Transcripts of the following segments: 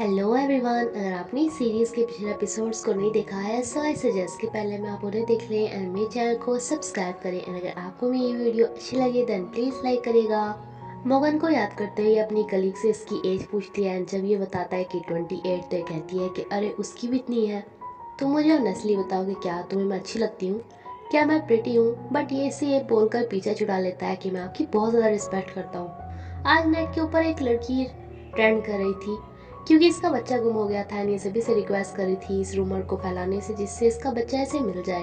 Hello everyone, अगर आपने इस सीरीज के पिछले एपिसोड्स को नहीं देखा है सो आई सजेस्ट कि पहले मैं आप उन्हें देख लें एंड मेरे चैनल को सब्सक्राइब करें। एंड अगर आपको मेरी ये वीडियो अच्छी लगे देन प्लीज़ लाइक करेगा। मोगन को याद करते हुए अपनी कलीग से इसकी एज पूछती है एंड जब ये बताता है कि 28 तो ये कहती है कि अरे उसकी भी इतनी है। तुम मुझे ऑनेस्टली बताओगे क्या तुम्हें मैं अच्छी लगती हूँ, क्या मैं प्रिटी हूँ? बट ये इसे ये बोलकर पीछा छुड़ा लेता है कि मैं आपकी बहुत ज़्यादा रिस्पेक्ट करता हूँ। आज नेट के ऊपर एक लड़की ट्रेंड कर रही थी क्योंकि इसका बच्चा गुम हो गया था एंड ये सभी से रिक्वेस्ट करी थी इस रूमर को फैलाने से जिससे इसका बच्चा ऐसे मिल जाए।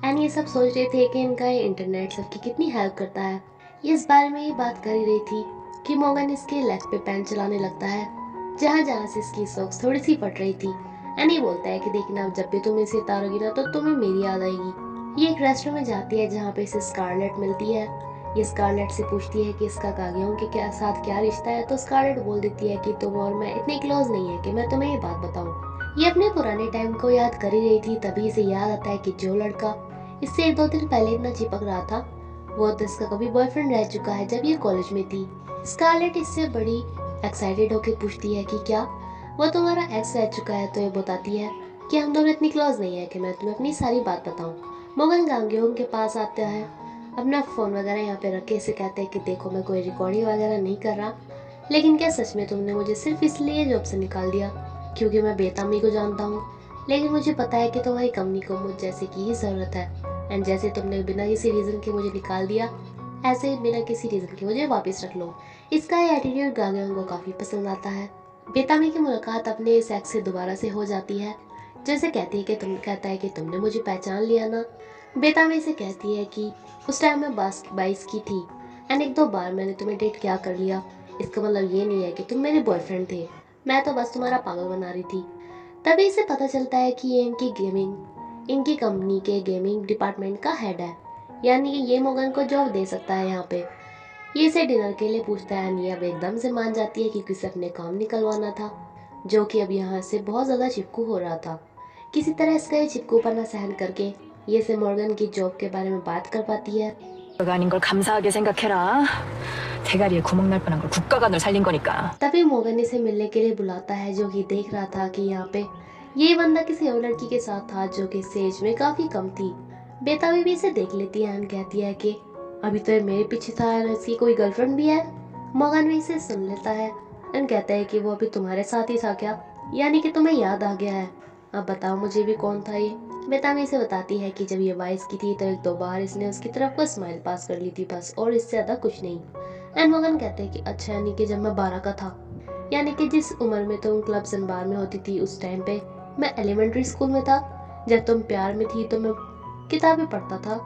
एंड ये सब सोच रहे थे कि इनका ये इंटरनेट सबकी कितनी हेल्प करता है। ये इस बारे में ये बात कर ही रही थी कि मोगन इसके लेग पे पेन चलाने लगता है जहाँ जहाँ से इसकी सॉक्स थोड़ी सी फट रही थी। एंड ये बोलता है कि देखना जब भी तुम इसे उतारोगी ना तो तुम्हें मेरी याद आएगी। ये एक रेस्टोरेंट में जाती है जहाँ पे इसे स्कारलेट मिलती है। ये स्कारलेट से पूछती है कि इसका कागियों के क्या साथ क्या रिश्ता है तो स्कारलेट बोल देती है कि तुम और मैं इतने क्लोज नहीं है कि मैं तुम्हें ये बात बताऊं। ये अपने पुराने टाइम को याद कर ही रही थी तभी इसे याद आता है कि जो लड़का इससे 1-2 दिन पहले इतना चिपक रहा था वो तो इसका कभी बॉयफ्रेंड रह चुका है जब ये कॉलेज में थी। स्कारलेट इससे बड़ी एक्साइटेड होकर पूछती है कि क्या वो तुम्हारा एक्स रह चुका है तो ये बताती है कि हम दोनों इतनी क्लोज नहीं है कि मैं तुम्हें अपनी सारी बात बताऊं। मोगन गांगेयों के पास आता है, अपना फ़ोन वगैरह यहाँ पे रख के इसे कहते हैं कि देखो मैं कोई रिकॉर्डिंग वगैरह नहीं कर रहा, लेकिन क्या सच में तुमने मुझे सिर्फ इसलिए जॉब से निकाल दिया क्योंकि मैं बेतामी को जानता हूँ? लेकिन मुझे पता है कि तुम्हारी कंपनी को मुझ जैसे की ही ज़रूरत है एंड जैसे तुमने बिना किसी रीज़न के मुझे निकाल दिया ऐसे ही बिना किसी रीज़न के मुझे वापस रख लो। इसका ये एटीट्यूड गांगेयों को काफ़ी पसंद आता है। बेतामी की मुलाकात अपने इस एक्स से दोबारा से हो जाती है जैसे कहती है कि तुम कहता है कि तुमने मुझे पहचान लिया ना। बेतामी से कहती है कि उस टाइम मैं 22 की थी एंड 1-2 बार मैंने तुम्हें डेट क्या कर लिया। इसका मतलब ये नहीं है कि तुम मेरे बॉयफ्रेंड थे, मैं तो बस तुम्हारा पागल बना रही थी। तभी इसे पता चलता है कि ये इनकी कंपनी के गेमिंग डिपार्टमेंट का हेड है, यानी कि ये मोगन को जॉब दे सकता है यहाँ पे। ये इसे डिनर के लिए पूछता है एंड ये अब एकदम से मान जाती है क्योंकि इसे अपने काम निकलवाना था जो कि अब यहाँ से बहुत ज़्यादा चिपकू हो रहा था। किसी तरह इसका ये चिपकूपना सहन करके ये से मॉर्गन की जॉब के बारे में बात कर पाती है। 가 아닌 걸 감사하게 생각해라. 대가리에 구멍 날 뻔한 걸 국가가 널 살린 거니까. तभी मोगन इसे मिलने के लिए बुलाता है जो कि देख रहा था कि यहाँ पे ये बंदा किसी और लड़की के साथ था जो कि इससे एज में काफी कम थी। बेताबी भी इसे देख लेती है एंड कहती है कि अभी तो ये मेरे पीछे था और इसकी कोई गर्लफ्रेंड भी है। मोगन भी इसे सुन लेता है एंड कहता है कि वो अभी तुम्हारे साथ ही था क्या, यानी कि तुम्हें याद आ गया है। अब बताओ मुझे भी कौन था ये। बेताबी इसे बताती है कि जब ये 22 की थी तो 1-2 बार इसने उसकी तरफ को स्माइल पास कर ली थी बस, और इससे ज्यादा कुछ नहीं। एंड मोगन कहते हैं कि अच्छा यानी कि जब मैं 12 का था, यानी कि जिस उम्र में तुम क्लब्स एंड बार में होती थी उस टाइम पे मैं एलिमेंट्री स्कूल में था। जब तुम प्यार में थी तो मैं किताबें पढ़ता था।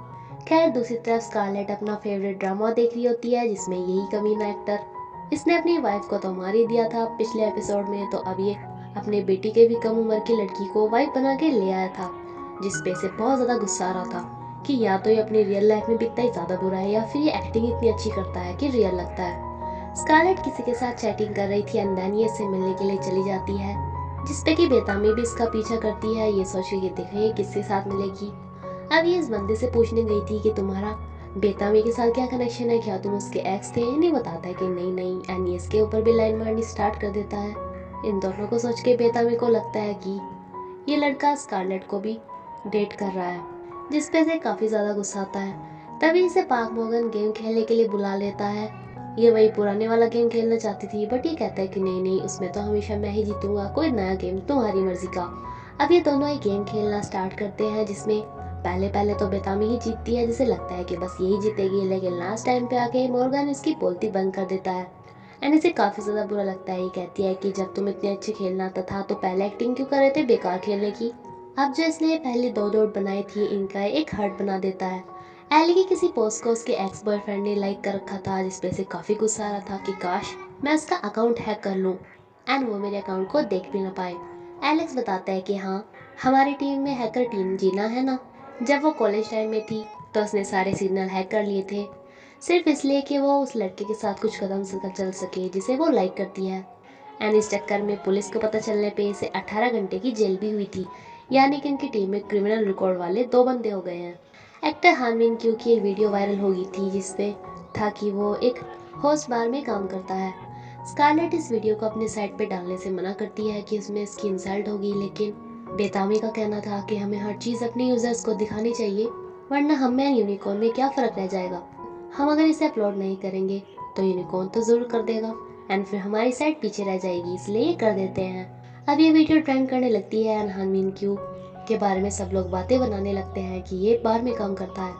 खैर दूसरी तरफ स्कारलेट अपना फेवरेट ड्रामा देख रही होती है जिसमें यही कमीना एक्टर इसने अपनी वाइफ को तो मार ही दिया था पिछले एपिसोड में, तो अब ये अपने बेटी के भी कम उम्र की लड़की को वाइफ बना के ले आया था जिसपे से बहुत ज़्यादा गुस्सा आ रहा था कि या तो ये अपनी रियल लाइफ में भी इतना ही ज़्यादा बुरा है या फिर ये एक्टिंग इतनी अच्छी करता है कि रियल लगता है। स्कारलेट किसी के साथ चैटिंग कर रही थी एंड देन ये इससे मिलने के लिए चली जाती है जिसपे कि बेतामी भी इसका पीछा करती है। ये सोच के देख रही है किसके साथ मिलेगी। अब ये इस बंदे से पूछने गई थी कि तुम्हारा बेतामी के साथ क्या कनेक्शन है, क्या तुम उसके एक्स थे? नहीं बताता है कि नहीं नहीं एंड ये इसके ऊपर भी लाइन मारनी स्टार्ट कर देता है। इन दोनों को सोच के बेतामी को लगता है कि ये लड़का स्कारलेट को भी डेट कर रहा है जिसपे से काफ़ी ज़्यादा गुस्सा आता है। तभी इसे पाक मोगन गेम खेलने के लिए बुला लेता है। ये वही पुराने वाला गेम खेलना चाहती थी बट ये कहता है कि नहीं नहीं उसमें तो हमेशा मैं ही जीतूंगा, कोई नया गेम तुम्हारी मर्जी का। अब ये दोनों ही गेम खेलना स्टार्ट करते हैं जिसमें पहले पहले तो बेतामी ही जीतती है जिसे लगता है कि बस यही जीतेगी, लेकिन लास्ट टाइम पे आके मोर्गन इसकी बोलती बंद कर देता है एंड इसे काफ़ी ज़्यादा बुरा लगता है। ये कहती है कि जब तुम इतने अच्छे खेलना आता था तो पहले एक्टिंग क्यों कर रहे थे बेकार खेलने की। अब जो इसने पहले 2 डॉट बनाई थी इनका एक हार्ट बना देता है। एली की किसी पोस्ट को उसके एक्स बॉयफ्रेंड ने लाइक कर रखा था जिसपे से काफ़ी गुस्सा आ रहा था कि काश मैं उसका अकाउंट हैक कर लूँ एंड वो मेरे अकाउंट को देख भी ना पाए। एलेक्स बताता है कि हाँ हमारी टीम में हैकर टीम जीना है ना। जब वो कॉलेज टाइम में थी तो उसने सारे सिग्नल हैक कर लिए थे सिर्फ इसलिए कि वो उस लड़के के साथ कुछ कदम से चल सके जिसे वो लाइक करती है। एंड इस चक्कर में पुलिस को पता चलने पे इसे 18 घंटे की जेल भी हुई थी, यानी कि इनकी टीम में क्रिमिनल रिकॉर्ड वाले 2 बंदे हो गए हैं। एक्टर हानमिन क्यू की वीडियो वायरल हो गई थी जिसपे था कि वो एक होस्ट बार में काम करता है। स्कारलेट इस वीडियो को अपने साइट पे डालने से मना करती है कि उसमें इसकी इंसल्ट होगी, लेकिन बेतामी का कहना था कि हमें हर चीज़ अपने यूजर्स को दिखानी चाहिए, वरना हम में यूनिकॉर्न में क्या फ़र्क रह जाएगा। हम अगर इसे अपलोड नहीं करेंगे तो यूनिकॉर्न तो ज़रूर कर देगा एंड फिर हमारी साइट पीछे रह जाएगी, इसलिए ये कर देते हैं। अब ये वीडियो ट्रेंड करने लगती है एंड हानमिन क्यू के बारे में सब लोग बातें बनाने लगते हैं कि ये बार में काम करता है।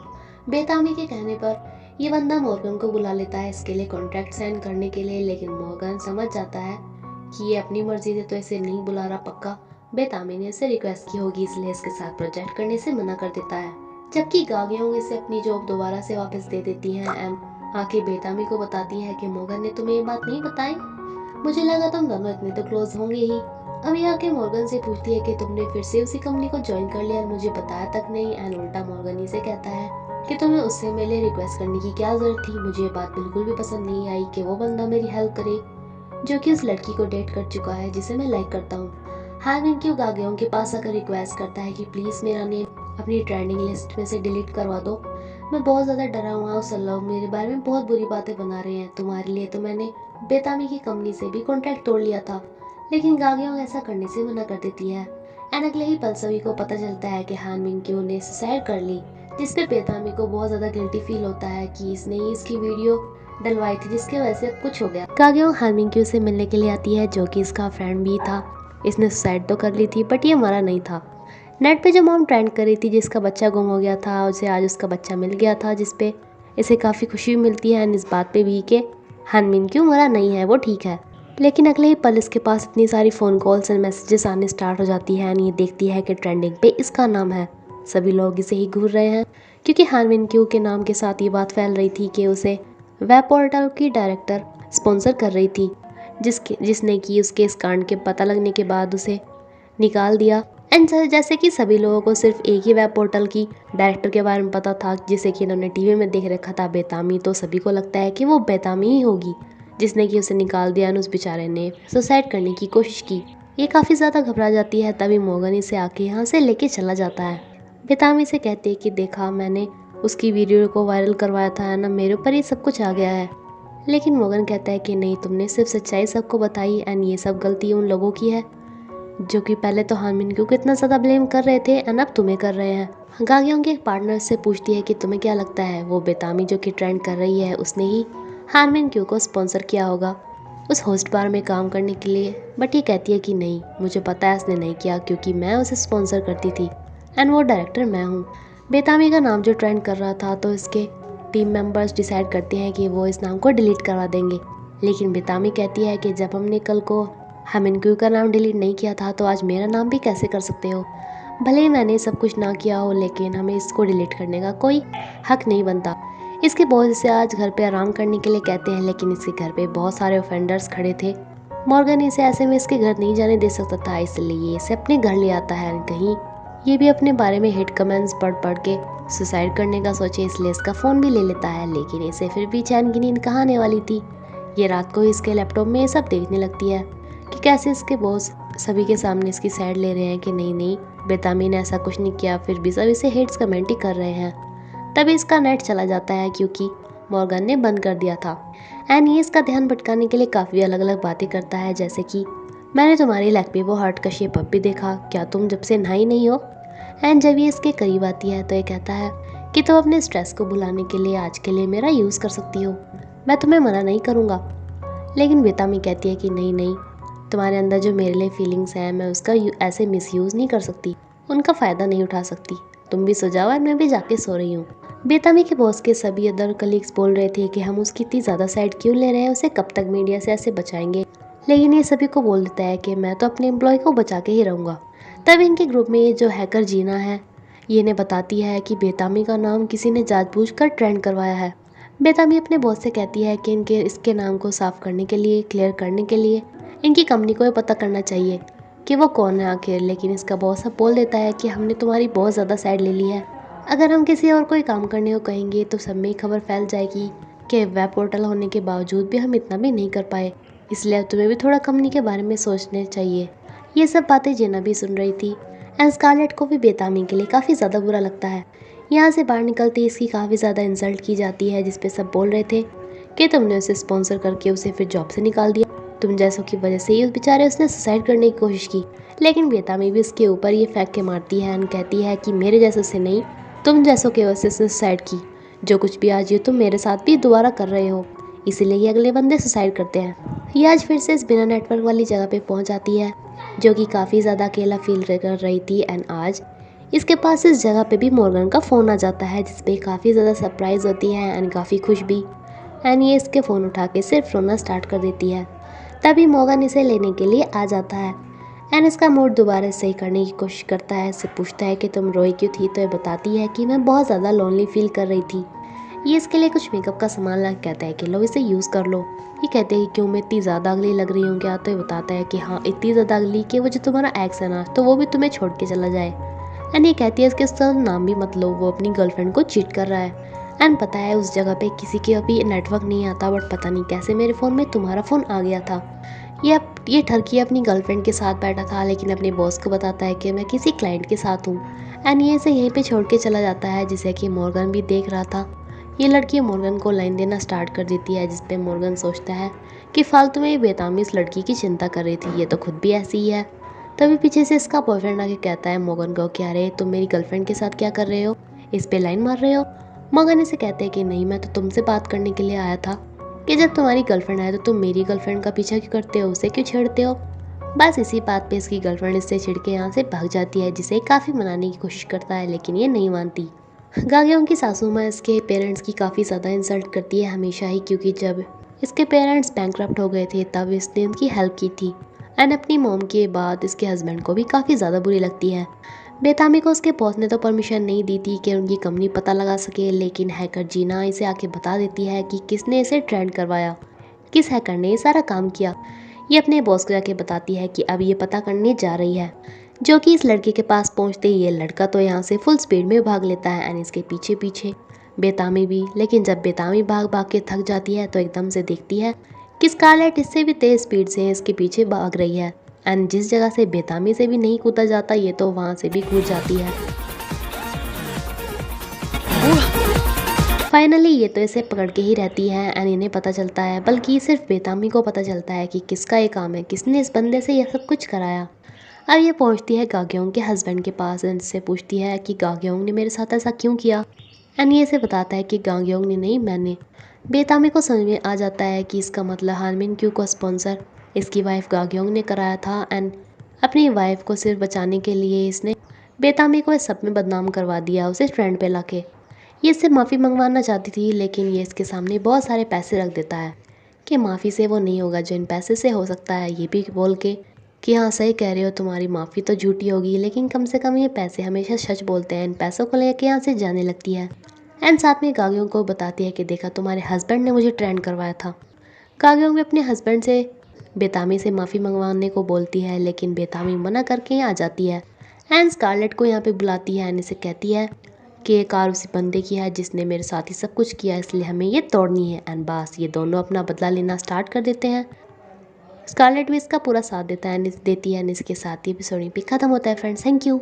बेतामी के कहने पर ये बंदा मॉर्गन को बुला लेता है इसके लिए कॉन्ट्रैक्ट साइन करने के लिए, लेकिन मॉर्गन समझ जाता है कि ये अपनी मर्जी से तो इसे नहीं बुला रहा। पक्का बेतामी ने इसे रिक्वेस्ट की होगी, इसलिए इसके साथ प्रोजेक्ट करने से मना कर देता है। जबकि गागियों इसे अपनी जॉब दोबारा से वापस दे देती हैं एंड आके बेतामी को बताती है कि मॉर्गन ने तुम्हें ये बात नहीं बताई, मुझे लगा तुम दोनों इतने तो क्लोज होंगे ही। अभी आके मॉर्गन से पूछती है कि तुमने फिर से उसी कंपनी को ज्वाइन कर लिया और मुझे बताया तक नहीं। एंड उल्टा मॉर्गन से कहता है कि तुम्हें उससे मेरे रिक्वेस्ट करने की क्या जरूरत थी। मुझे ये बात बिल्कुल भी पसंद नहीं आई कि वो बंदा मेरी हेल्प करे जो कि उस लड़की को डेट कर चुका है जिसे मैं लाइक करता हूँ। हानमिन क्यू गागियों के पास आकर रिक्वेस्ट करता है कि प्लीज़ मेरा नेम अपनी ट्रेंडिंग लिस्ट में से डिलीट करवा दो। मैं बहुत ज़्यादा डरा हुआ हूँ, सब लोग मेरे बारे में बहुत बुरी बातें बना रहे हैं। तुम्हारे लिए तो मैंने बेतामी की कंपनी से भी कॉन्ट्रैक्ट तोड़ लिया था, लेकिन गागियों ऐसा करने से मना कर देती है। एंड अगले ही पल सभी को पता चलता है कि हानमिन क्यू ने सुसाइड कर ली, जिसपे बेतामी को बहुत ज़्यादा गिल्टी फील होता है कि इसने ही इसकी वीडियो डलवाई थी जिसकी वजह से कुछ हो गया। गागियों हानमिन क्यू से मिलने के लिए आती है जो कि इसका फ्रेंड भी था। इसने सुसाइड तो कर ली थी बट ये मरा नहीं था। नेट पे जो मॉम ट्रेंड कर रही थी जिसका बच्चा गुम हो गया था, उसे आज उसका बच्चा मिल गया था, जिसपे इसे काफ़ी खुशी मिलती है एंड इस बात पे भी कि हानमिन क्यू मरा नहीं है, वो ठीक है। लेकिन अगले ही पल इसके पास इतनी सारी फ़ोन कॉल्स एंड मैसेजेस आने स्टार्ट हो जाती है एंड ये देखती है कि ट्रेंडिंग पे इसका नाम है। सभी लोग इसे ही घूर रहे हैं क्योंकि हानमिन क्यू के नाम के साथ ये बात फैल रही थी कि उसे वेब पोर्टल की डायरेक्टर स्पॉन्सर कर रही थी, जिसने कि उसके इस कांड के पता लगने के बाद उसे निकाल दिया। एंड जैसे कि सभी लोगों को सिर्फ एक ही वेब पोर्टल की डायरेक्टर के बारे में पता था जिसे कि इन्होंने टीवी में देख रखा था, बेतामी, तो सभी को लगता है कि वो बेतामी ही होगी जिसने कि उसे निकाल दिया और उस बेचारे ने सुसाइड करने की कोशिश की। ये काफ़ी ज़्यादा घबरा जाती है, तभी मॉर्गन इसे आके यहाँ से लेके चला जाता है। बेतामी से कहते हैं कि देखा मैंने उसकी वीडियो को वायरल करवाया था ना, मेरे ऊपर ये सब कुछ आ गया है। लेकिन मॉर्गन कहता है कि नहीं, तुमने सिर्फ सच्चाई सबको बताई एंड ये सब गलती उन लोगों की है जो कि पहले तो हानमिन क्यू को इतना ज़्यादा ब्लेम कर रहे थे एंड अब तुम्हें कर रहे हैं। गागियों के पार्टनर से पूछती है कि तुम्हें क्या लगता है वो बेतामी जो कि ट्रेंड कर रही है उसने ही हानमिन क्यू को स्पॉन्सर किया होगा उस होस्ट बार में काम करने के लिए। बट ये कहती है कि नहीं, मुझे पता है उसने नहीं किया क्योंकि मैं उसे स्पॉन्सर करती थी एंड वो डायरेक्टर मैं हूँ। बेतामी का नाम जो ट्रेंड कर रहा था तो इसके टीम मेंबर्स डिसाइड करते हैं कि वो इस नाम को डिलीट करवा देंगे। लेकिन बेतामी कहती है कि जब हमने कल को हानमिन क्यू का नाम डिलीट नहीं किया था तो आज मेरा नाम भी कैसे कर सकते हो। भले ही मैंने सब कुछ ना किया हो लेकिन हमें इसको डिलीट करने का कोई हक नहीं बनता। इसके बॉस इसे आज घर पे आराम करने के लिए कहते हैं, लेकिन इसके घर पे बहुत सारे ऑफेंडर्स खड़े थे। मॉर्गन इसे ऐसे में इसके घर नहीं जाने दे सकता था, इसलिए इसे अपने घर ले आता है। कहीं ये भी अपने बारे में हिट कमेंट्स पढ़ के सुसाइड करने का सोचे, इसलिए इसका फ़ोन भी ले लेता है। लेकिन इसे फिर भी चैन की नींद कहाँ आने वाली थी। ये रात को इसके लैपटॉप में ये सब देखने लगती है कि कैसे इसके बॉस सभी के सामने इसकी साइड ले रहे हैं कि नहीं बेतामी ने ऐसा कुछ नहीं किया, फिर भी सब इसे हेट्स कमेंट ही कर रहे हैं। तभी इसका नेट चला जाता है क्योंकि मॉर्गन ने बंद कर दिया था एंड ये इसका ध्यान भटकाने के लिए काफ़ी अलग अलग बातें करता है, जैसे कि मैंने तुम्हारी लेग पे वो हार्ट का शेप अप भी देखा, क्या तुम जब से नहाई नहीं हो। एंड जब ये इसके करीब आती है तो ये कहता है कि तुम अपने स्ट्रेस को भुलाने के लिए आज के लिए मेरा यूज़ कर सकती हो, मैं तुम्हें मना नहीं करूँगा। लेकिन बेतामी कहती है कि नहीं, तुम्हारे अंदर जो मेरे लिए फीलिंग्स हैं मैं उसका ऐसे मिसयूज़ नहीं कर सकती, उनका फ़ायदा नहीं उठा सकती। तुम भी सो जाओ और मैं भी जाके सो रही हूँ। बेतामी के बॉस के सभी अदर कलीग्स बोल रहे थे कि हम उसकी इतनी ज़्यादा साइड क्यों ले रहे हैं, उसे कब तक मीडिया से ऐसे बचाएंगे। लेकिन ये सभी को बोल देता है कि मैं तो अपने एम्प्लॉय को बचा के ही रहूँगा। तब इनके ग्रुप में ये जो हैकर जीना है ये इन्हें बताती है कि बेतामी का नाम किसी ने जानबूझकर ट्रेंड करवाया है। बेतामी अपने बॉस से कहती है कि इसके नाम को साफ करने के लिए, क्लियर करने के लिए इनकी कंपनी को ये पता करना चाहिए कि वो कौन है आखिर। लेकिन इसका बॉस अब बोल देता है कि हमने तुम्हारी बहुत ज़्यादा साइड ले ली है, अगर हम किसी और कोई काम करने को कहेंगे तो सब में ही खबर फैल जाएगी कि वेब पोर्टल होने के बावजूद भी हम इतना भी नहीं कर पाए, इसलिए अब तुम्हें भी थोड़ा कंपनी के बारे में सोचने चाहिए। ये सब बातें जेना भी सुन रही थी एंड स्कारलेट को भी बेतामी के लिए काफ़ी ज़्यादा बुरा लगता है। यहाँ से बाहर निकलते इसकी काफ़ी ज़्यादा इंसल्ट की जाती है, जिसपे सब बोल रहे थे कि तुमने उसे स्पॉन्सर करके उसे फिर जॉब से निकाल दिया। तुम जैसों की वजह से ही उस बेचारे उसने सुसाइड करने की कोशिश की। लेकिन बेतामी भी इसके ऊपर ये फेंक के मारती है एंड कहती है कि मेरे जैसों से नहीं, तुम जैसों की वजह से उसने सुसाइड की। जो कुछ भी आज ये तुम मेरे साथ भी दोबारा कर रहे हो, इसीलिए ये अगले बंदे सुसाइड करते हैं। ये आज फिर से इस बिना नेटवर्क वाली जगह पे पहुंच जाती है, जो कि काफ़ी ज़्यादा अकेला फील कर रही थी। एंड आज इसके पास इस जगह पे भी मॉर्गन का फ़ोन आ जाता है, जिसपे काफ़ी ज़्यादा सरप्राइज़ होती है एंड काफ़ी खुश भी। एंड ये इसके फ़ोन उठा के सिर्फ रोना स्टार्ट कर देती है। तभी मॉर्गन इसे लेने के लिए आ जाता है एंड इसका मूड दोबारा सही करने की कोशिश करता है। इससे पूछता है कि तुम रोई क्यों थी, तो ये बताती है कि मैं बहुत ज़्यादा लोनली फील कर रही थी। ये इसके लिए कुछ मेकअप का सामान ला कहता है कि लो इसे यूज़ कर लो। ये कहते हैं कि क्यों, मैं इतनी ज़्यादा अगली लग रही हूँ क्या? तो ये बताता है कि हाँ, इतनी ज़्यादा अगली कि वो जो तुम्हारा एक्स है ना, तो वो भी तुम्हें छोड़ के चला जाए। एंड ये कहती है इसके साथ नाम भी मत लो, वो अपनी गर्लफ्रेंड को चीट कर रहा है। एंड पता है उस जगह पे किसी के अभी नेटवर्क नहीं आता, बट पता नहीं कैसे मेरे फ़ोन में तुम्हारा फ़ोन आ गया था। ये ठरकी अपनी गर्लफ्रेंड के साथ बैठा था, लेकिन अपने बॉस को बताता है कि मैं किसी क्लाइंट के साथ हूँ। एंड ये इसे यहीं पे छोड़ के चला जाता है, जिसे कि मॉर्गन भी देख रहा था। ये लड़की मॉर्गन को लाइन देना स्टार्ट कर देती है, जिसपे मॉर्गन सोचता है कि फालतू में ये बेतामी इस लड़की की चिंता कर रही थी, ये तो खुद भी ऐसी ही है। तभी पीछे से इसका बॉयफ्रेंड आके कहता है मॉर्गन को कि अरे तुम मेरी गर्लफ्रेंड के साथ क्या कर रहे हो, इस पे लाइन मार रहे हो। मॉर्गन इसे कहते हैं कि नहीं, मैं तो तुमसे बात करने के लिए आया था कि जब तुम्हारी गर्लफ्रेंड आए तो तुम मेरी गर्लफ्रेंड का पीछा क्यों करते हो, उसे क्यों छेड़ते हो। बस इसी बात पे इसकी गर्लफ्रेंड इससे चिढ़ के यहाँ से भाग जाती है, जिसे काफ़ी मनाने की कोशिश करता है, लेकिन ये नहीं मानती। गाग्योंग की सासू माँ इसके पेरेंट्स की काफ़ी ज़्यादा इंसल्ट करती है हमेशा ही, क्योंकि जब इसके पेरेंट्स बैंकक्रप्ट हो गए थे तब इसने उनकी हेल्प की थी। एंड अपनी मॉम के बाद इसके हस्बैंड को भी काफ़ी ज़्यादा बुरी लगती है। बेतामी को उसके बॉस ने तो परमिशन नहीं दी थी कि उनकी कंपनी पता लगा सके, लेकिन हैकर जीना इसे आके बता देती है कि किसने इसे ट्रेंड करवाया, किस हैकर ने ये सारा काम किया। ये अपने बॉस को जाके बताती है कि अब ये पता करने जा रही है, जो कि इस लड़के के पास पहुंचते ही ये लड़का तो यहाँ से फुल स्पीड में भाग लेता है एंड इसके पीछे पीछे बेतामी भी। लेकिन जब बेतामी भाग भाग के थक जाती है तो एकदम से देखती है कि स्कारलेट इससे भी तेज स्पीड से इसके पीछे भाग रही है। एंड जिस जगह से बेतामी से भी नहीं कूदा जाता, ये तो वहाँ से भी कूद जाती है। फाइनली ये तो इसे पकड़ के ही रहती है एंड इन्हें पता चलता है, बल्कि सिर्फ बेतामी को पता चलता है कि किसका ये काम है, किसने इस बंदे से यह सब कुछ कराया। अब ये पहुंचती है गाग्योंग के हस्बैंड के पास एंड इससे पूछती है कि गाग्योंग ने मेरे साथ ऐसा क्यों किया। एंड ये इसे बताता है कि गाग्योंग ने नहीं, मैंने। बेतामी को समझ में आ जाता है कि इसका मतलब हानमिन क्यू को स्पॉन्सर इसकी वाइफ गाग्योंग ने कराया था। एंड अपनी वाइफ को सिर्फ बचाने के लिए इसने बेतामी को इस सब में बदनाम करवा दिया, उसे ट्रेंड पे लाके। ये इससे माफ़ी मंगवाना चाहती थी, लेकिन ये इसके सामने बहुत सारे पैसे रख देता है कि माफ़ी से वो नहीं होगा जो इन पैसे से हो सकता है। ये भी बोल के कि हाँ सही कह रहे हो, तुम्हारी माफ़ी तो झूठी होगी, लेकिन कम से कम ये पैसे हमेशा सच बोलते हैं। इन पैसों को लेकर यहाँ से जाने लगती है एंड साथ में गाग्यों को बताती है कि देखा, तुम्हारे हस्बैंड ने मुझे ट्रेंड करवाया था। गाग्यों भी अपने हस्बैंड से बेतामी से माफ़ी मंगवाने को बोलती है, लेकिन बेतामी मना करके यहाँ आ जाती है एंड स्कारलेट को यहाँ पे बुलाती है एंड इसे कहती है कि ये कार उसी बंदे की है जिसने मेरे साथ ही सब कुछ किया, इसलिए हमें ये तोड़नी है। एंड बस ये दोनों अपना बदला लेना स्टार्ट कर देते हैं। स्कारलेट भी इसका पूरा साथ देती है एंड इसके साथ ही एपिसोड भी खत्म होता है फ्रेंड्स। Thank you.